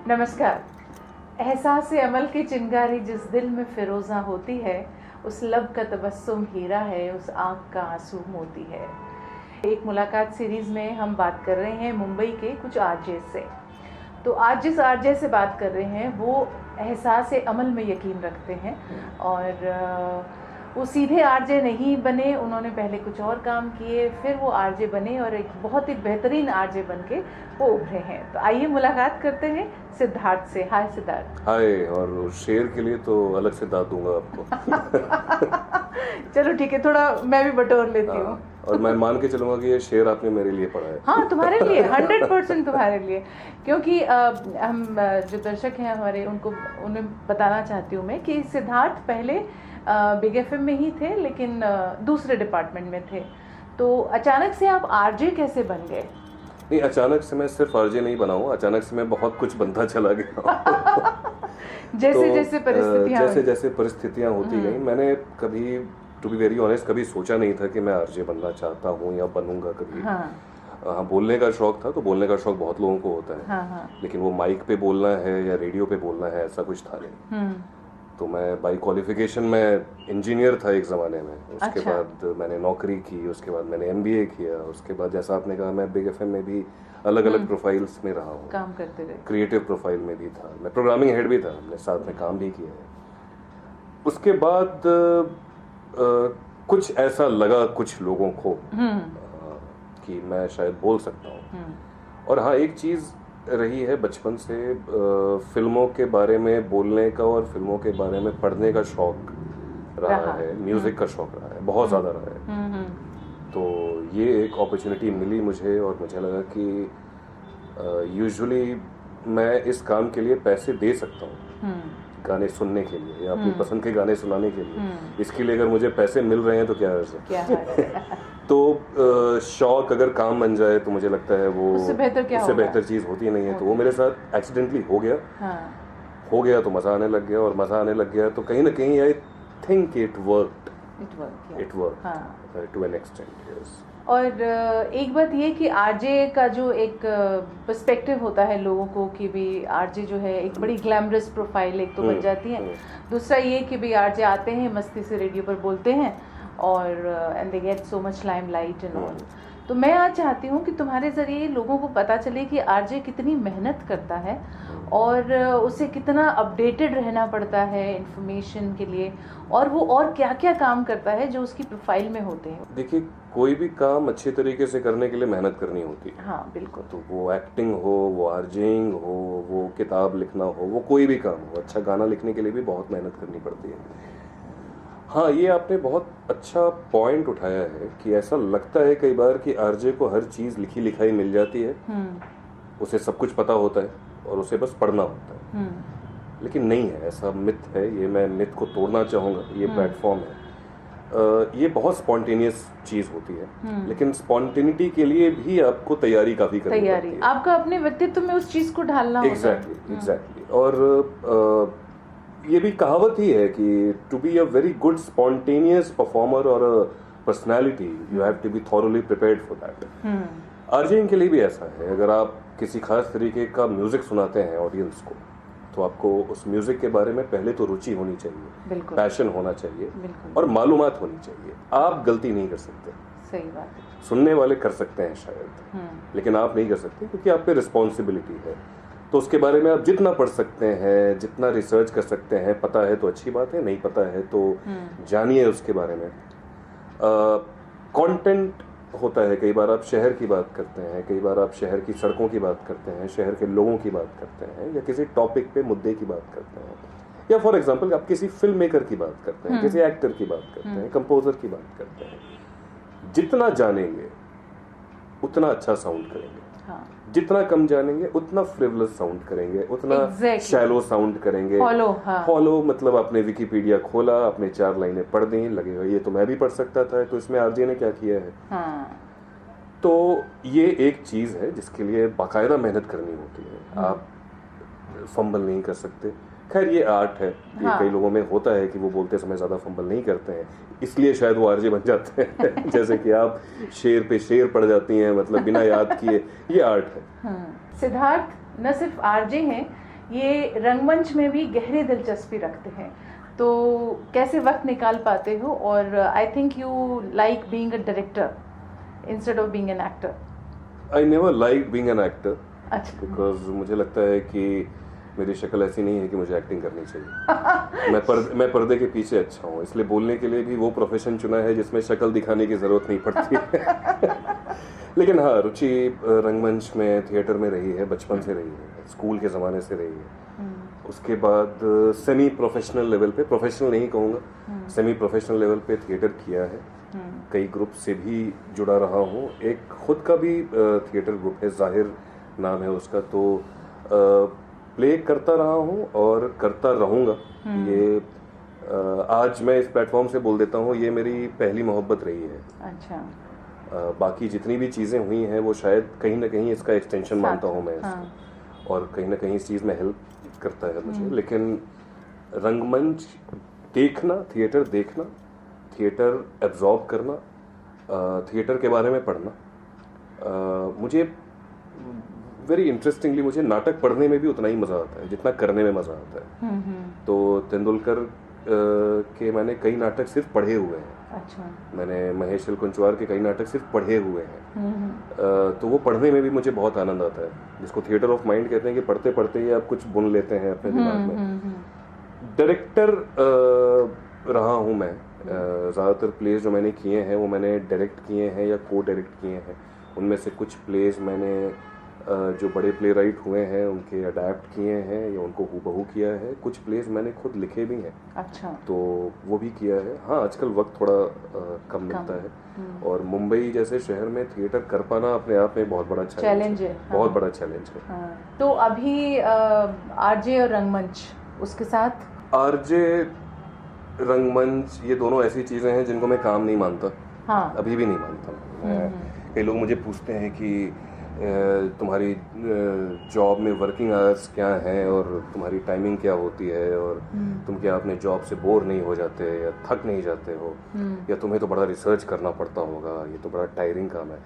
नमस्कार। एहसास-ए अमल की चिंगारी जिस दिल में फिरोज़ा होती है, उस लब का तबस्सुम हीरा है, उस आँख का आंसू मोती है। एक मुलाकात सीरीज़ में हम बात कर रहे हैं मुंबई के कुछ आरजे से। तो आज जिस आरजे से बात कर रहे हैं वो एहसास-ए अमल में यकीन रखते हैं और वो सीधे आरजे नहीं बने, उन्होंने पहले कुछ और काम किए, फिर वो आरजे बने और एक बहुत ही बेहतरीन आरजे बन के वो उभरे हैं। तो आइए मुलाकात करते हैं सिद्धार्थ से। हाय सिद्धार्थ। हाय। और शेर के लिए तो अलग से दाद दूंगा आपको। चलो ठीक है, थोड़ा मैं भी बटोर लेती हूँ। और मैं मान के चलूंगा कि ये शेर आपने मेरे लिए पढ़ा है। हाँ, तुम्हारे लिए 100% तुम्हारे लिए, क्योंकि हम जो दर्शक हैं हमारे उन्हें बताना चाहती हूँ मैं कि सिद्धार्थ पहले बिग एफएम में ही थे, लेकिन दूसरे डिपार्टमेंट में थे। तो अचानक से आप आरजे कैसे बन गए? नहीं, अचानक से मैं सिर्फ आरजे नहीं बना हूँ, अचानक से मैं बहुत कुछ बनता चला गया। जैसे परिस्थितियाँ होती गई, मैंने कभी, टू बी वेरी ऑनेस्ट, कभी सोचा नहीं था कि मैं आरजे बनना चाहता हूँ या बनूंगा कभी। हाँ, बोलने का शौक था, तो बोलने का शौक बहुत लोगों को होता है। हाँ। लेकिन वो माइक पे बोलना है या रेडियो पे बोलना है, ऐसा कुछ था नहीं। तो मैं बाई क्वालिफिकेशन में इंजीनियर था एक ज़माने में। उसके बाद मैंने नौकरी की, उसके बाद मैंने एमबीए किया, उसके बाद जैसा आपने कहा मैं बिग एफएम में भी अलग अलग प्रोफाइल्स में रहा हूँ, काम करते रहे। क्रिएटिव प्रोफाइल में भी था, मैं प्रोग्रामिंग हेड भी था, हमने साथ में काम भी किया है। उसके बाद कुछ ऐसा लगा कुछ लोगों को कि मैं शायद बोल सकता हूँ। और हाँ, एक चीज़ रही है बचपन से, फिल्मों के बारे में बोलने का और फिल्मों के बारे में पढ़ने का शौक रहा है, म्यूजिक का शौक रहा है, बहुत ज़्यादा रहा है। तो ये एक अपॉर्चुनिटी मिली मुझे और मुझे लगा कि यूजुअली मैं इस काम के लिए पैसे दे सकता हूँ, गाने सुनने के लिए या अपनी पसंद के गाने सुनाने के लिए। इसके लिए अगर मुझे पैसे मिल रहे हैं तो क्या है। तो शौक अगर काम बन जाए तो मुझे लगता है वो उससे बेहतर चीज़ होती नहीं है। तो वो मेरे साथ एक्सीडेंटली हो गया। हो गया तो मज़ा आने लग गया, और मज़ा आने लग गया तो कहीं ना कहीं I think it worked to an extent. और एक बात ये कि आरजे का जो एक पर्सपेक्टिव होता है लोगों को कि भी आरजे जो है एक बड़ी ग्लैमरस प्रोफाइल एक तो बन जाती है। दूसरा ये कि भी आरजे आते हैं, मस्ती से रेडियो पर बोलते हैं और and they get so much limelight and all. तो मैं आज चाहती हूँ कि तुम्हारे ज़रिए लोगों को पता चले कि आरजे कितनी मेहनत करता है और उसे कितना अपडेटेड रहना पड़ता है इंफॉर्मेशन के लिए, और वो और क्या क्या काम करता है जो उसकी प्रोफाइल में होते हैं। देखिए, कोई भी काम अच्छे तरीके से करने के लिए मेहनत करनी होती है। हाँ बिल्कुल। तो वो एक्टिंग हो, वो आरजेइंग हो, वो किताब लिखना हो, वो कोई भी काम हो, अच्छा गाना लिखने के लिए भी बहुत मेहनत करनी पड़ती है। हाँ, ये आपने बहुत अच्छा पॉइंट उठाया है कि ऐसा लगता है कई बार कि आरजे को हर चीज़ लिखी लिखाई मिल जाती है, उसे सब कुछ पता होता है और उसे बस पढ़ना होता है। लेकिन नहीं है, ऐसा मिथ है, ये मैं मिथ को तोड़ना चाहूँगा। ये प्लेटफॉर्म है, ये बहुत स्पॉन्टेनियस चीज़ होती है, लेकिन स्पॉन्टेनिटी के लिए भी आपको तैयारी काफ़ी करनी पड़ती है। आपका अपने व्यक्तित्व में उस चीज़ को ढालना होता है। एग्जैक्टली। और ये भी कहावत ही है कि to be a very good spontaneous performer और personality you have to be thoroughly prepared for that. RJing के लिए भी ऐसा है, अगर आप किसी खास तरीके का म्यूजिक सुनाते हैं ऑडियंस को, तो आपको उस म्यूजिक के बारे में पहले तो रुचि होनी चाहिए, पैशन होना चाहिए और मालूमात होनी चाहिए। आप गलती नहीं कर सकते। सही बात है। सुनने वाले कर सकते हैं शायद, लेकिन आप नहीं कर सकते, क्योंकि आप पे रिस्पॉन्सिबिलिटी है। तो उसके बारे में आप जितना पढ़ सकते हैं, जितना रिसर्च कर सकते हैं, पता है तो अच्छी बात है, नहीं पता है तो जानिए उसके बारे में। कंटेंट होता है, कई बार आप शहर की बात करते हैं, कई बार आप शहर की सड़कों की बात करते हैं, शहर के लोगों की बात करते हैं, या किसी टॉपिक पे मुद्दे की बात करते हैं, या फॉर एग्जांपल आप किसी फिल्म मेकर की बात करते हैं, किसी एक्टर की बात करते हैं, कंपोजर की बात करते हैं। जितना जानेंगे उतना अच्छा साउंड करेंगे। जितना कम जानेंगे उतना फ्रिवलस साउंड करेंगे, उतना शैलो साउंड करेंगे। फॉलो मतलब आपने विकिपीडिया खोला, आपने 4 लाइनें पढ़ दी, लगे ये तो मैं भी पढ़ सकता था, तो इसमें आरजे ने क्या किया है। तो ये एक चीज है जिसके लिए बाकायदा मेहनत करनी होती है। आप फंबल नहीं कर सकते। खैर, ये आर्ट है, ये कई लोगों में होता है कि वो बोलते समय ज्यादा फंबल नहीं करते हैं, इसलिए शायद वो आरजे बन जाते हैं। जैसे कि आप शेर पे शेर पड़ जाती हैं, मतलब बिना याद किए, ये आर्ट है। सिद्धार्थ न सिर्फ आरजे हैं, ये रंगमंच में भी गहरी दिलचस्पी रखते हैं, तो कैसे वक्त निकाल पाते हो? और I think you like being a director instead of being an actor. I never like being an actor, अच्छा। बिकॉज मुझे लगता है कि मेरी शक्ल ऐसी नहीं है कि मुझे एक्टिंग करनी चाहिए। मैं पर्दे के पीछे अच्छा हूँ, इसलिए बोलने के लिए भी वो प्रोफेशन चुना है जिसमें शक्ल दिखाने की ज़रूरत नहीं पड़ती है। लेकिन हाँ, रुचि रंगमंच में, थिएटर में रही है, बचपन से रही है, स्कूल के ज़माने से रही है। उसके बाद सेमी प्रोफेशनल लेवल पे, प्रोफेशनल नहीं कहूँगा, सेमी प्रोफेशनल लेवल पे थिएटर किया है। कई ग्रुप से भी जुड़ा रहा हूँ। एक खुद का भी थिएटर ग्रुप है, जाहिर नाम है उसका, तो प्ले करता रहा हूँ और करता रहूँगा। ये आज मैं इस प्लेटफॉर्म से बोल देता हूँ, ये मेरी पहली मोहब्बत रही है। अच्छा। बाकी जितनी भी चीज़ें हुई हैं वो शायद कहीं ना कहीं इसका एक्सटेंशन मानता हूँ मैं इसको, और कहीं ना कहीं इस चीज़ में हेल्प करता है मुझे। लेकिन रंगमंच देखना, थिएटर एब्जॉर्ब करना, थिएटर के बारे में पढ़ना, मुझे वेरी इंटरेस्टिंगली मुझे नाटक पढ़ने में भी उतना ही मज़ा आता है जितना करने में मज़ा आता है। तो तेंदुलकर के मैंने कई नाटक सिर्फ पढ़े हुए हैं। अच्छा। मैंने महेश कुंचवार के कई नाटक सिर्फ पढ़े हुए हैं। तो वो पढ़ने में भी मुझे बहुत आनंद आता है, जिसको थिएटर ऑफ माइंड कहते हैं कि पढ़ते पढ़ते ही आप कुछ बुन लेते हैं अपने दिमाग में। डायरेक्टर रहा हूँ मैं। ज़्यादातर प्लेज जो मैंने किए हैं वो मैंने डायरेक्ट किए हैं या को डायरेक्ट किए हैं। उनमें से कुछ प्लेज मैंने जो बड़े प्ले राइट हुए हैं उनके अडैप्ट किए हैं या उनको हूबहू किया है। कुछ प्लेज मैंने खुद लिखे भी हैं। अच्छा। तो वो भी किया है। हाँ, आजकल वक्त थोड़ा कम मिलता है, और मुंबई जैसे शहर में थिएटर कर पाना अपने आप में बहुत बड़ा चैलेंज है। बहुत बड़ा चैलेंज है। तो अभी आरजे और रंगमंच, उसके साथ आरजे रंगमंच, ये दोनों ऐसी चीज़ें हैं जिनको मैं काम नहीं मानता। हाँ। अभी भी नहीं मानता। कई लोग मुझे पूछते हैं कि तुम्हारी जॉब में वर्किंग आवर्स क्या हैं और तुम्हारी टाइमिंग क्या होती है, और तुम क्या अपने जॉब से बोर नहीं हो जाते या थक नहीं जाते हो, या तुम्हें तो बड़ा रिसर्च करना पड़ता होगा, ये तो बड़ा टायरिंग काम है।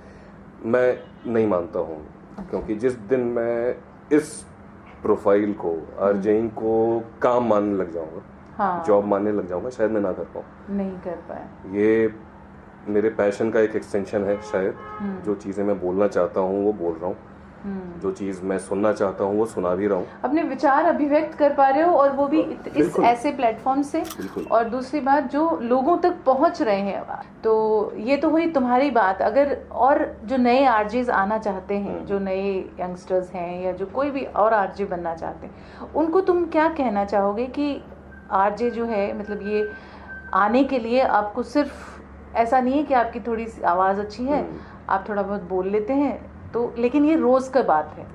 मैं नहीं मानता हूँ, क्योंकि जिस दिन मैं इस प्रोफाइल को, आरजेइंग को काम मानने लग जाऊँगा, हाँ, जॉब मानने लग जाऊँगा, शायद मैं ना कर पाऊँ। नहीं कर पाए। ये मेरे पैशन का एक एक्सटेंशन है शायद। जो चीज़ें मैं बोलना चाहता हूँ वो बोल रहा हूँ, जो चीज़ मैं सुनना चाहता हूँ वो सुना भी रहा हूँ। अपने विचार अभिव्यक्त कर पा रहे हो, और वो भी इस ऐसे प्लेटफॉर्म से। और दूसरी बात, जो लोगों तक पहुँच रहे हैं। तो ये तो हुई तुम्हारी बात। अगर और जो नए आरजेज आना चाहते हैं, जो नए यंगस्टर्स हैं या जो कोई भी और आरजे बनना चाहते हैं, उनको तुम क्या कहना चाहोगे कि आरजे जो है, मतलब ये आने के लिए आपको सिर्फ ऐसा नहीं है कि आपकी थोड़ी सी आवाज़ अच्छी है, आप थोड़ा बहुत बोल लेते हैं, तो लेकिन ये रोज़ का बात है।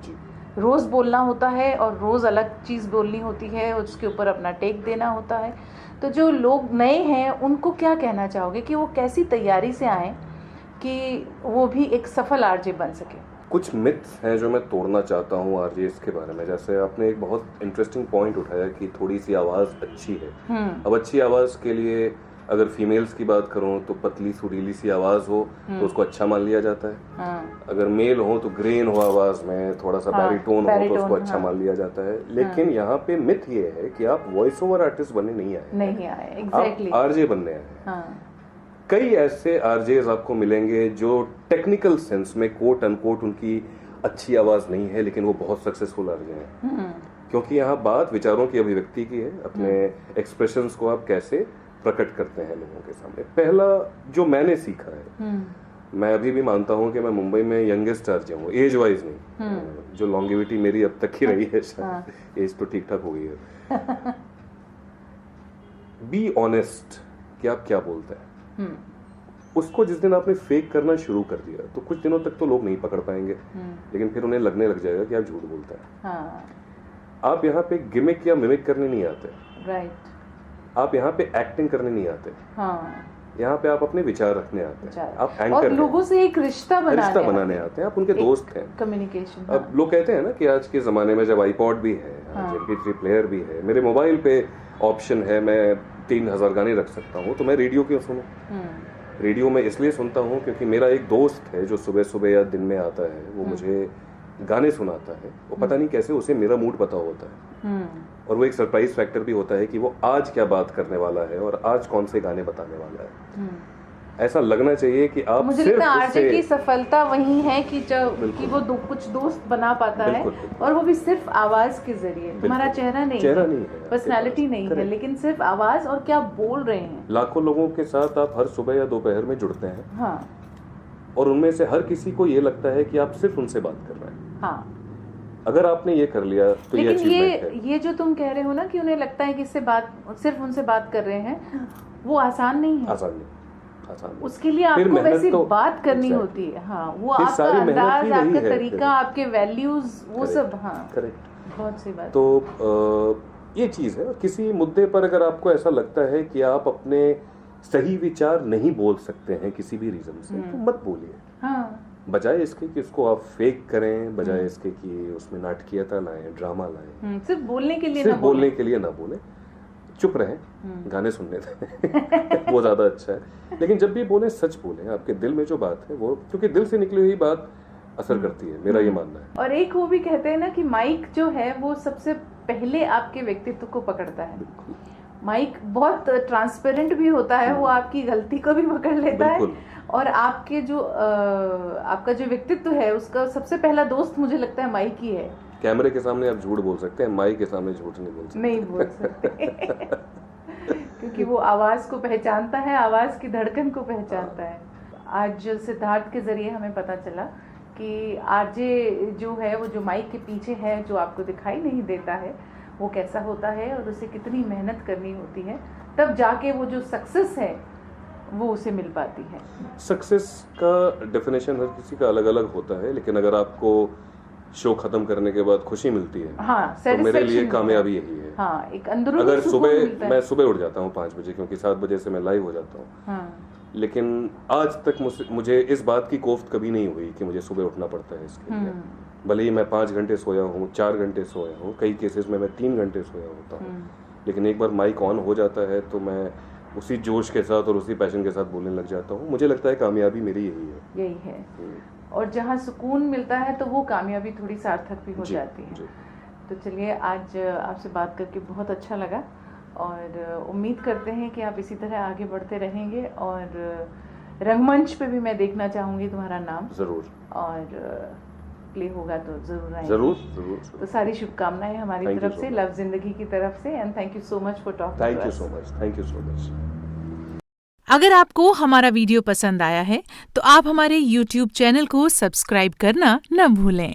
रोज़ बोलना होता है और रोज़ अलग चीज़ बोलनी होती है, उसके ऊपर अपना टेक देना होता है। तो जो लोग नए हैं उनको क्या कहना चाहोगे कि वो कैसी तैयारी से आएँ कि वो भी एक सफल आरजे बन सके? कुछ मिथ्स हैं जो मैं तोड़ना चाहता हूँ आरजेस के बारे में। जैसे आपने एक बहुत इंटरेस्टिंग पॉइंट उठाया कि थोड़ी सी आवाज़ अच्छी है। अब अच्छी आवाज़ के लिए अगर फीमेल्स की बात करूं तो पतली सुरीली सी आवाज़ हो तो उसको अच्छा मान लिया जाता है। अगर मेल हो तो ग्रेन हो आवाज़ में, थोड़ा सा बैरिटोन हो तो उसको अच्छा मान लिया जाता है। लेकिन यहाँ पे मिथ ये है कि आप वॉइस ओवर आर्टिस्ट बनने नहीं आए, एग्जैक्टली, आप आरजे बनने आए। कई ऐसे आरजेज आपको मिलेंगे जो टेक्निकल सेंस में कोट अनकोट उनकी अच्छी आवाज़ नहीं है, लेकिन वो बहुत सक्सेसफुल आरजे हैं। क्योंकि यहाँ बात विचारों की अभिव्यक्ति की है। अपने एक्सप्रेशंस को आप कैसे प्रकट करते हैं लोगों के सामने। पहला जो मैंने सीखा है, मैं अभी भी मानता हूं कि मैं मुंबई में यंगेस्ट आरजे हूं, एज वाइज नहीं। जो लॉन्गेविटी मेरी अब तक ही रही है, शायद एज तो ठीक ठाक हो गई है। बी ऑनेस्ट कि आप क्या बोलते हैं। उसको जिस दिन आपने फेक करना शुरू कर दिया तो कुछ दिनों तक तो लोग नहीं पकड़ पाएंगे, लेकिन फिर उन्हें लगने लग जाएगा कि आप झूठ बोलते हैं। आप यहाँ पे गिमिक या मिमिक करने नहीं आते, राइट। आप यहाँ पे एक्टिंग करने नहीं आते। यहाँ पे आप अपने विचार रखने आते हैं, आप एंकर और लोगों से एक रिश्ता बनाने आते हैं, आप उनके दोस्त हैं, कम्युनिकेशन। अब लोग कहते हैं ना कि आज के ज़माने में जब आईपॉड भी है, MP3 प्लेयर भी है, मेरे मोबाइल पे ऑप्शन है, मैं 3000 गाने रख सकता हूँ, तो मैं रेडियो क्यों सुनूं? रेडियो में इसलिए सुनता हूँ क्योंकि मेरा एक दोस्त है जो सुबह सुबह या दिन में आता है, वो मुझे गाने सुनाता है। वो पता नहीं कैसे उसे मेरा मूड पता होता है। और वो एक सरप्राइज फैक्टर भी होता है कि वो आज क्या बात करने वाला है और आज कौन से गाने बताने वाला है। ऐसा लगना चाहिए कि आप मुझे सिर्फ लगता है आरजे उससे की सफलता वही है कि कि वो कुछ दोस्त बना पाता है, और वो भी सिर्फ आवाज के जरिए। तुम्हारा चेहरा नहीं है, पर्सनालिटी नहीं है, लेकिन सिर्फ आवाज और क्या बोल रहे हैं। लाखों लोगों के साथ आप हर सुबह या दोपहर में जुड़ते हैं, हाँ, और उनमें से हर किसी को ये लगता है कि आप सिर्फ उनसे बात कर रहे हैं। हाँ, अगर आपने ये कर लिया तो ये अचीवमेंट है। ये जो तुम कह रहे हो ना कि उन्हें लगता है कि सिर्फ उनसे बात कर रहे हैं, वो आसान नहीं है। आसान नहीं। उसके लिए आपको वैसी बात करनी होती है। हाँ, वो आपका अंदाज, आपका तरीका, आपके वैल्यूज, वो सब। हाँ, करेक्ट, बहुत सही बात। तो ये चीज है। और किसी मुद्दे पर अगर आपको ऐसा लगता है कि आप अपने सही विचार नहीं बोल सकते हैं किसी भी रीजन से, तो मत बोलिए। हाँ, बजाय इसके कि उसको आप फेक करें, बजाय इसके कि उसमें नाटकीयता लाएं, ड्रामा लाएं, सिर्फ बोलने के लिए ना बोले, चुप रहें, गाने सुनने दें वो ज्यादा अच्छा है। लेकिन जब भी बोले, सच बोलें। आपके दिल में जो बात है वो, क्योंकि दिल से निकली हुई बात असर करती है, मेरा ये मानना है। और एक वो भी कहते हैं ना कि माइक जो है वो सबसे पहले आपके व्यक्तित्व को पकड़ता है। माइक बहुत ट्रांसपेरेंट भी होता है, वो आपकी गलती को भी पकड़ लेता है, और आपके जो आपका जो व्यक्तित्व है उसका सबसे पहला दोस्त मुझे लगता है माइक ही है। कैमरे के सामने आप झूठ बोल सकते हैं, माइक के सामने झूठ नहीं बोल सकते। क्योंकि वो आवाज को पहचानता है, आवाज की धड़कन को पहचानता है। आज सिद्धार्थ के जरिए हमें पता चला कि आरजे जो है, वो जो माइक के पीछे है, जो आपको दिखाई नहीं देता है, वो कैसा होता है और उसे कितनी मेहनत करनी होती है, तब जाके वो जो सक्सेस है वो उसे मिल पाती है। सक्सेस का डेफिनेशन हर किसी का अलग अलग होता है, लेकिन अगर आपको शो खत्म करने के बाद खुशी मिलती है, हाँ, तो मेरे लिए कामयाबी यही है। हाँ, एक अंदरूनी अगर सुबह मैं सुबह उठ जाता हूँ 5 बजे, क्योंकि 7 बजे से मैं लाइव हो जाता हूँ, हाँ, लेकिन आज तक मुझे इस बात की कोफ्त कभी नहीं हुई कि मुझे सुबह उठना पड़ता है इसके लिए। भले ही मैं 5 घंटे सोया हूँ, 4 घंटे सोया हूँ, कई केसेस में मैं 3 घंटे सोया होता हूँ, लेकिन एक बार माइक ऑन हो जाता है तो मैं उसी जोश के साथ और उसी पैशन के साथ बोलने लग जाता हूँ। मुझे लगता है कामयाबी मेरी यही है। और जहाँ सुकून मिलता है तो वो कामयाबी थोड़ी सार्थक भी हो जाती है। तो चलिए, आज आपसे बात करके बहुत अच्छा लगा, और उम्मीद करते हैं कि आप इसी तरह आगे बढ़ते रहेंगे, और रंगमंच पे भी मैं देखना चाहूँगी तुम्हारा नाम जरूर, और प्ले होगा तो जरूर आएंगे। जरूर। तो सारी शुभकामनाएं हमारी तरफ से, लव जिंदगी की तरफ से, and thank you so much for talking. Thank you so much. अगर आपको हमारा वीडियो पसंद आया है तो आप हमारे YouTube चैनल को सब्सक्राइब करना न भूलें।